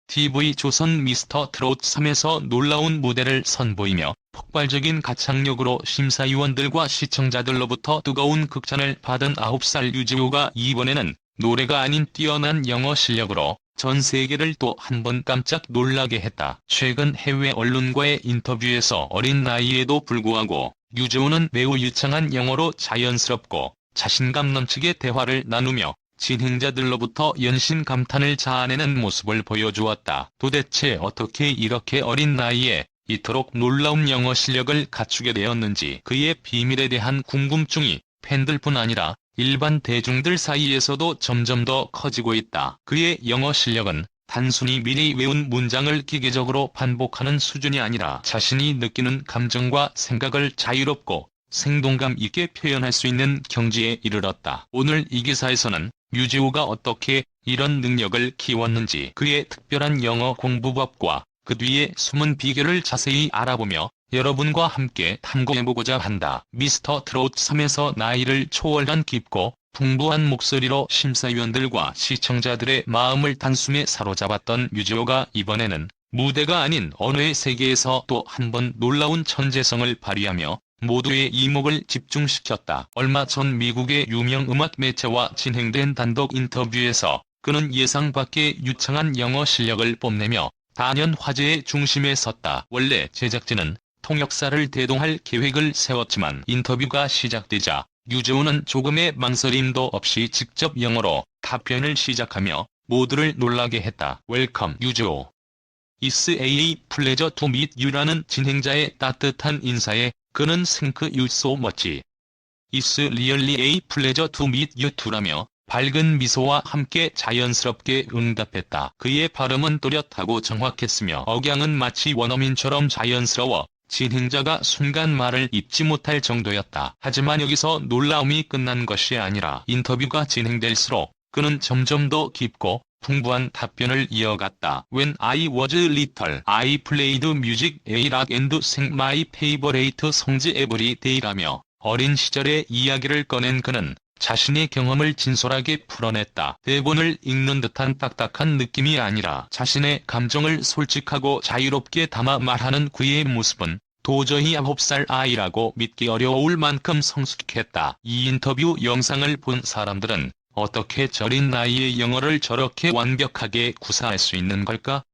TV조선 미스터 트롯 3에서 놀라운 무대를 선보이며 폭발적인 가창력으로 심사위원들과 시청자들로부터 뜨거운 극찬을 받은 9살 유지호가 이번에는 노래가 아닌 뛰어난 영어 실력으로 전 세계를 또 한 번 깜짝 놀라게 했다. 최근 해외 언론과의 인터뷰에서 어린 나이에도 불구하고 유지호는 매우 유창한 영어로 자연스럽고 자신감 넘치게 대화를 나누며 진행자들로부터 연신 감탄을 자아내는 모습을 보여주었다. 도대체 어떻게 이렇게 어린 나이에 이토록 놀라운 영어 실력을 갖추게 되었는지 그의 비밀에 대한 궁금증이 팬들뿐 아니라 일반 대중들 사이에서도 점점 더 커지고 있다. 그의 영어 실력은 단순히 미리 외운 문장을 기계적으로 반복하는 수준이 아니라 자신이 느끼는 감정과 생각을 자유롭고 생동감 있게 표현할 수 있는 경지에 이르렀다. 오늘 이 기사에서는 유지호가 어떻게 이런 능력을 키웠는지 그의 특별한 영어 공부법과 그 뒤의 숨은 비결을 자세히 알아보며 여러분과 함께 탐구해보고자 한다. 미스터 트롯 3에서 나이를 초월한 깊고 풍부한 목소리로 심사위원들과 시청자들의 마음을 단숨에 사로잡았던 유지호가 이번에는 무대가 아닌 언어의 세계에서 또 한 번 놀라운 천재성을 발휘하며 모두의 이목을 집중시켰다. 얼마 전 미국의 유명 음악 매체와 진행된 단독 인터뷰에서 그는 예상 밖의 유창한 영어 실력을 뽐내며 단연 화제의 중심에 섰다. 원래 제작진은 통역사를 대동할 계획을 세웠지만 인터뷰가 시작되자 유지호는 조금의 망설임도 없이 직접 영어로 답변을 시작하며 모두를 놀라게 했다. 웰컴 유지호. It's a pleasure to meet you라는 진행자의 따뜻한 인사에 그는 Thank you so much. It's really a pleasure to meet you too라며 밝은 미소와 함께 자연스럽게 응답했다. 그의 발음은 또렷하고 정확했으며 억양은 마치 원어민처럼 자연스러워 진행자가 순간 말을 잇지 못할 정도였다. 하지만 여기서 놀라움이 끝난 것이 아니라 인터뷰가 진행될수록 그는 점점 더 깊고 풍부한 답변을 이어갔다. When I was little, I played music, a rock and sang my favorite songs every day라며 어린 시절의 이야기를 꺼낸 그는 자신의 경험을 진솔하게 풀어냈다. 대본을 읽는 듯한 딱딱한 느낌이 아니라 자신의 감정을 솔직하고 자유롭게 담아 말하는 그의 모습은 도저히 9살 아이라고 믿기 어려울 만큼 성숙했다. 이 인터뷰 영상을 본 사람들은 어떻게 저린 나이에 영어를 저렇게 완벽하게 구사할 수 있는 걸까?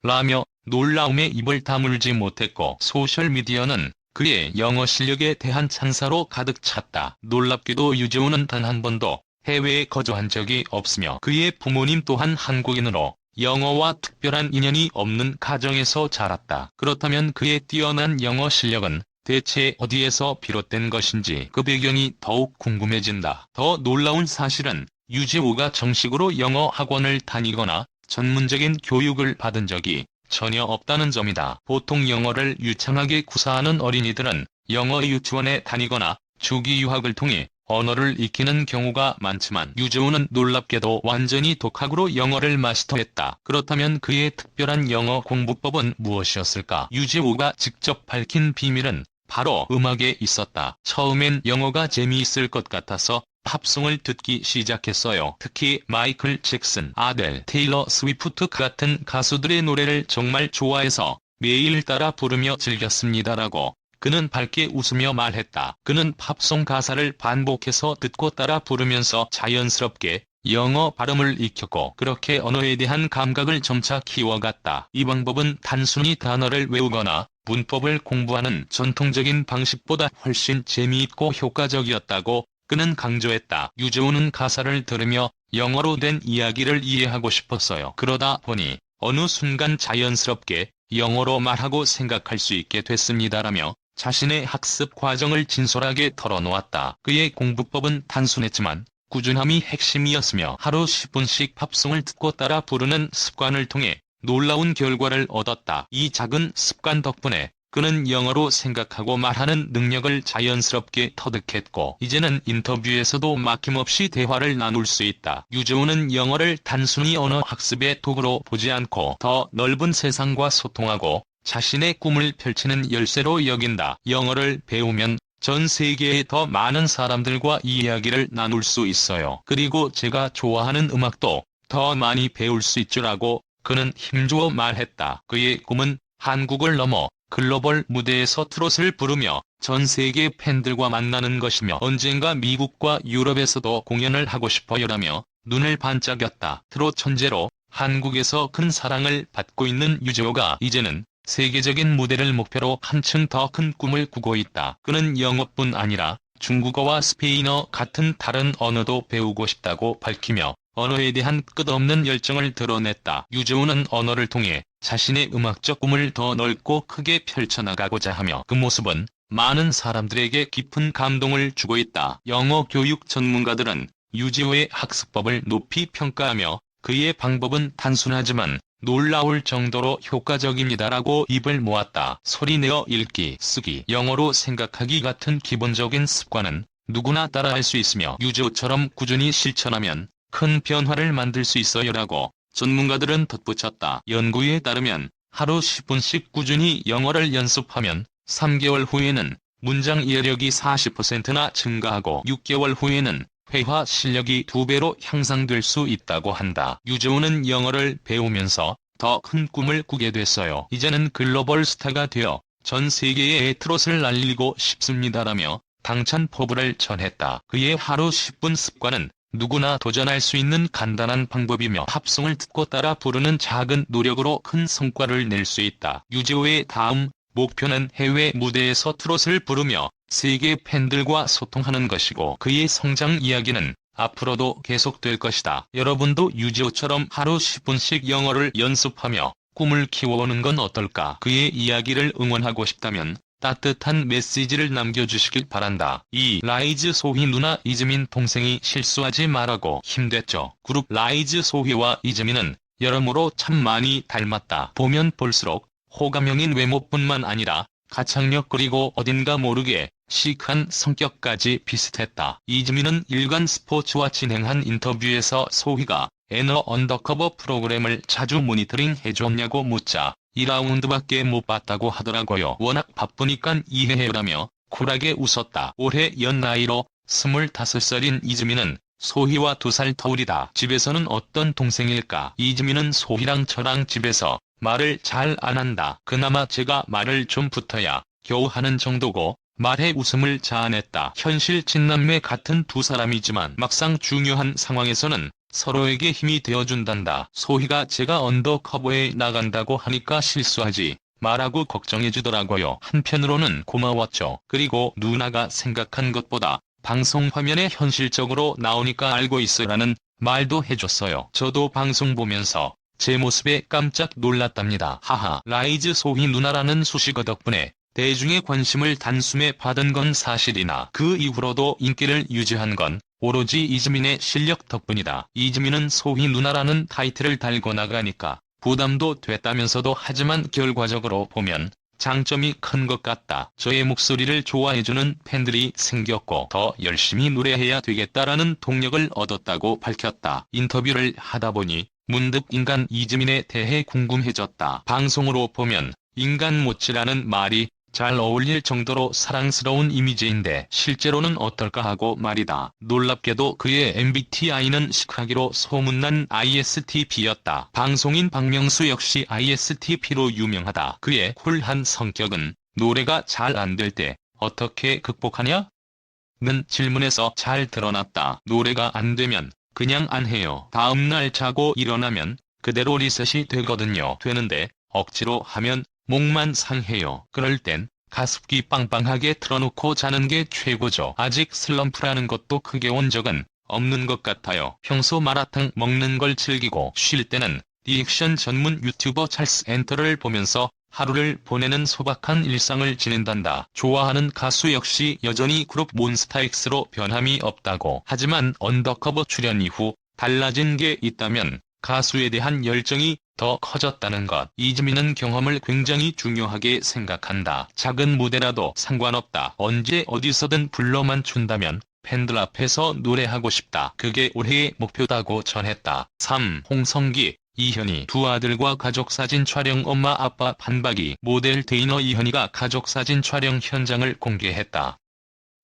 라며 놀라움에 입을 다물지 못했고 소셜미디어는 그의 영어 실력에 대한 찬사로 가득 찼다. 놀랍게도 유지호는 단 한 번도 해외에 거주한 적이 없으며 그의 부모님 또한 한국인으로 영어와 특별한 인연이 없는 가정에서 자랐다. 그렇다면 그의 뛰어난 영어 실력은 대체 어디에서 비롯된 것인지 그 배경이 더욱 궁금해진다. 더 놀라운 사실은 유지호가 정식으로 영어 학원을 다니거나 전문적인 교육을 받은 적이 전혀 없다는 점이다. 보통 영어를 유창하게 구사하는 어린이들은 영어 유치원에 다니거나 주기 유학을 통해 언어를 익히는 경우가 많지만 유지호는 놀랍게도 완전히 독학으로 영어를 마스터했다. 그렇다면 그의 특별한 영어 공부법은 무엇이었을까? 유지호가 직접 밝힌 비밀은 바로 음악에 있었다. 처음엔 영어가 재미있을 것 같아서 팝송을 듣기 시작했어요. 특히 마이클 잭슨, 아델, 테일러 스위프트 같은 가수들의 노래를 정말 좋아해서 매일 따라 부르며 즐겼습니다라고 그는 밝게 웃으며 말했다. 그는 팝송 가사를 반복해서 듣고 따라 부르면서 자연스럽게 영어 발음을 익혔고 그렇게 언어에 대한 감각을 점차 키워갔다. 이 방법은 단순히 단어를 외우거나 문법을 공부하는 전통적인 방식보다 훨씬 재미있고 효과적이었다고 그는 강조했다. 유지호는 가사를 들으며 영어로 된 이야기를 이해하고 싶었어요. 그러다 보니 어느 순간 자연스럽게 영어로 말하고 생각할 수 있게 됐습니다라며 자신의 학습 과정을 진솔하게 털어놓았다. 그의 공부법은 단순했지만 꾸준함이 핵심이었으며 하루 10분씩 팝송을 듣고 따라 부르는 습관을 통해 놀라운 결과를 얻었다. 이 작은 습관 덕분에 그는 영어로 생각하고 말하는 능력을 자연스럽게 터득했고 이제는 인터뷰에서도 막힘없이 대화를 나눌 수 있다. 유지호는 영어를 단순히 언어 학습의 도구로 보지 않고 더 넓은 세상과 소통하고 자신의 꿈을 펼치는 열쇠로 여긴다. 영어를 배우면 전 세계의 더 많은 사람들과 이야기를 나눌 수 있어요. 그리고 제가 좋아하는 음악도 더 많이 배울 수 있죠라고 그는 힘주어 말했다. 그의 꿈은 한국을 넘어 글로벌 무대에서 트롯을 부르며 전 세계 팬들과 만나는 것이며 언젠가 미국과 유럽에서도 공연을 하고 싶어요라며 눈을 반짝였다. 트롯 천재로 한국에서 큰 사랑을 받고 있는 유재호가 이제는 세계적인 무대를 목표로 한층 더 큰 꿈을 꾸고 있다. 그는 영어뿐 아니라 중국어와 스페인어 같은 다른 언어도 배우고 싶다고 밝히며 언어에 대한 끝없는 열정을 드러냈다. 유재호는 언어를 통해 자신의 음악적 꿈을 더 넓고 크게 펼쳐나가고자 하며 그 모습은 많은 사람들에게 깊은 감동을 주고 있다. 영어 교육 전문가들은 유재호의 학습법을 높이 평가하며 그의 방법은 단순하지만 놀라울 정도로 효과적입니다라고 입을 모았다. 소리내어 읽기, 쓰기, 영어로 생각하기 같은 기본적인 습관은 누구나 따라할 수 있으며 유재호처럼 꾸준히 실천하면 큰 변화를 만들 수 있어요라고 전문가들은 덧붙였다. 연구에 따르면 하루 10분씩 꾸준히 영어를 연습하면 3개월 후에는 문장 이해력이 40%나 증가하고 6개월 후에는 회화 실력이 2배로 향상될 수 있다고 한다. 유재호는 영어를 배우면서 더 큰 꿈을 꾸게 됐어요. 이제는 글로벌 스타가 되어 전 세계에 트롯을 알리고 싶습니다라며 당찬 포부를 전했다. 그의 하루 10분 습관은 누구나 도전할 수 있는 간단한 방법이며 팝송을 듣고 따라 부르는 작은 노력으로 큰 성과를 낼 수 있다. 유재호의 다음 목표는 해외 무대에서 트롯을 부르며 세계 팬들과 소통하는 것이고 그의 성장 이야기는 앞으로도 계속될 것이다. 여러분도 유재호처럼 하루 10분씩 영어를 연습하며 꿈을 키워보는 건 어떨까? 그의 이야기를 응원하고 싶다면 따뜻한 메시지를 남겨주시길 바란다. 2. 라이즈 소희 누나 이즈민 동생이 실수하지 말라고 힘댔죠. 그룹 라이즈 소희와 이즈민은 여러모로 참 많이 닮았다. 보면 볼수록 호감형인 외모뿐만 아니라 가창력 그리고 어딘가 모르게 시크한 성격까지 비슷했다. 이즈민은 일간 스포츠와 진행한 인터뷰에서 소희가 애너 언더커버 프로그램을 자주 모니터링 해줬냐고 묻자 2라운드밖에 못 봤다고 하더라고요. 워낙 바쁘니깐 이해해요라며 쿨하게 웃었다. 올해 연나이로 25살인 이즈민은 소희와 2살 터울이다. 집에서는 어떤 동생일까? 이즈민은 소희랑 저랑 집에서 말을 잘 안 한다. 그나마 제가 말을 좀 붙어야 겨우 하는 정도고 말에 웃음을 자아냈다. 현실 친남매 같은 두 사람이지만 막상 중요한 상황에서는 서로에게 힘이 되어준단다. 소희가 제가 언더커버에 나간다고 하니까 실수하지 말라고 걱정해주더라고요. 한편으로는 고마웠죠. 그리고 누나가 생각한 것보다 방송 화면에 현실적으로 나오니까 알고 있으라는 말도 해줬어요. 저도 방송 보면서 제 모습에 깜짝 놀랐답니다. 하하. 라이즈 소희 누나라는 수식어 덕분에 대중의 관심을 단숨에 받은 건 사실이나 그 이후로도 인기를 유지한 건 오로지 이즈민의 실력 덕분이다. 이즈민은 소희 누나라는 타이틀을 달고 나가니까 부담도 됐다면서도 하지만 결과적으로 보면 장점이 큰 것 같다. 저의 목소리를 좋아해주는 팬들이 생겼고 더 열심히 노래해야 되겠다라는 동력을 얻었다고 밝혔다. 인터뷰를 하다 보니 문득 인간 이즈민에 대해 궁금해졌다. 방송으로 보면 인간 모찌라는 말이 잘 어울릴 정도로 사랑스러운 이미지인데 실제로는 어떨까 하고 말이다. 놀랍게도 그의 MBTI는 시크하기로 소문난 ISTP였다. 방송인 박명수 역시 ISTP로 유명하다. 그의 쿨한 성격은 노래가 잘 안 될 때 어떻게 극복하냐? 는 질문에서 잘 드러났다. 노래가 안 되면 그냥 안 해요. 다음날 자고 일어나면 그대로 리셋이 되거든요. 되는데 억지로 하면 목만 상해요. 그럴 땐 가습기 빵빵하게 틀어놓고 자는 게 최고죠. 아직 슬럼프라는 것도 크게 온 적은 없는 것 같아요. 평소 마라탕 먹는 걸 즐기고 쉴 때는 리액션 전문 유튜버 찰스 엔터를 보면서 하루를 보내는 소박한 일상을 지낸단다. 좋아하는 가수 역시 여전히 그룹 몬스타엑스로 변함이 없다고. 하지만 언더커버 출연 이후 달라진 게 있다면 가수에 대한 열정이 더 커졌다는 것. 이즈민은 경험을 굉장히 중요하게 생각한다. 작은 무대라도 상관없다. 언제 어디서든 불러만 준다면 팬들 앞에서 노래하고 싶다. 그게 올해의 목표다고 전했다. 3. 홍성기, 이현희 두 아들과 가족사진 촬영. 엄마 아빠 반박이. 모델 데이너 이현희가 가족사진 촬영 현장을 공개했다.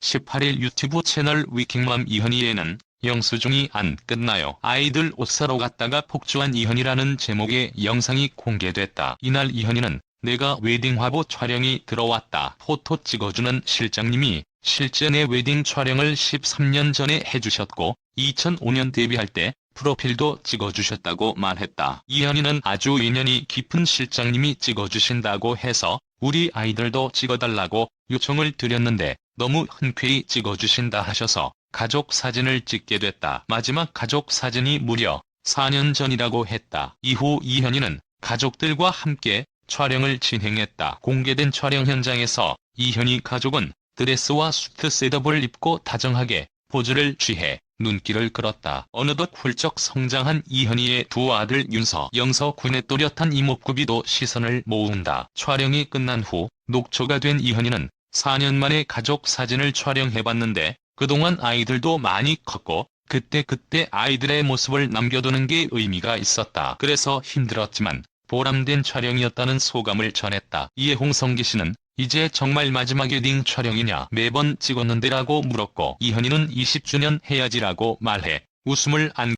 18일 유튜브 채널 위킹맘 이현희에는 영수증이 안 끝나요. 아이들 옷 사러 갔다가 폭주한 이현이라는 제목의 영상이 공개됐다. 이날 이현이는 내가 웨딩 화보 촬영이 들어왔다. 포토 찍어주는 실장님이 실제 내 웨딩 촬영을 13년 전에 해주셨고 2005년 데뷔할 때 프로필도 찍어주셨다고 말했다. 이현이는 아주 인연이 깊은 실장님이 찍어주신다고 해서 우리 아이들도 찍어달라고 요청을 드렸는데 너무 흔쾌히 찍어주신다 하셔서 가족 사진을 찍게 됐다. 마지막 가족 사진이 무려 4년 전이라고 했다. 이후 이현이는 가족들과 함께 촬영을 진행했다. 공개된 촬영 현장에서 이현이 가족은 드레스와 수트 셋업을 입고 다정하게 포즈를 취해 눈길을 끌었다. 어느덧 훌쩍 성장한 이현이의 두 아들 윤서, 영서 군의 또렷한 이목구비도 시선을 모은다. 촬영이 끝난 후 녹초가 된 이현이는 4년 만에 가족 사진을 촬영해봤는데 그동안 아이들도 많이 컸고 그때 아이들의 모습을 남겨두는 게 의미가 있었다. 그래서 힘들었지만 보람된 촬영이었다는 소감을 전했다. 이에 홍성기 씨는 이제 정말 마지막 웨딩 촬영이냐 매번 찍었는데라고 물었고 이현이는 20주년 해야지라고 말해 웃음을 안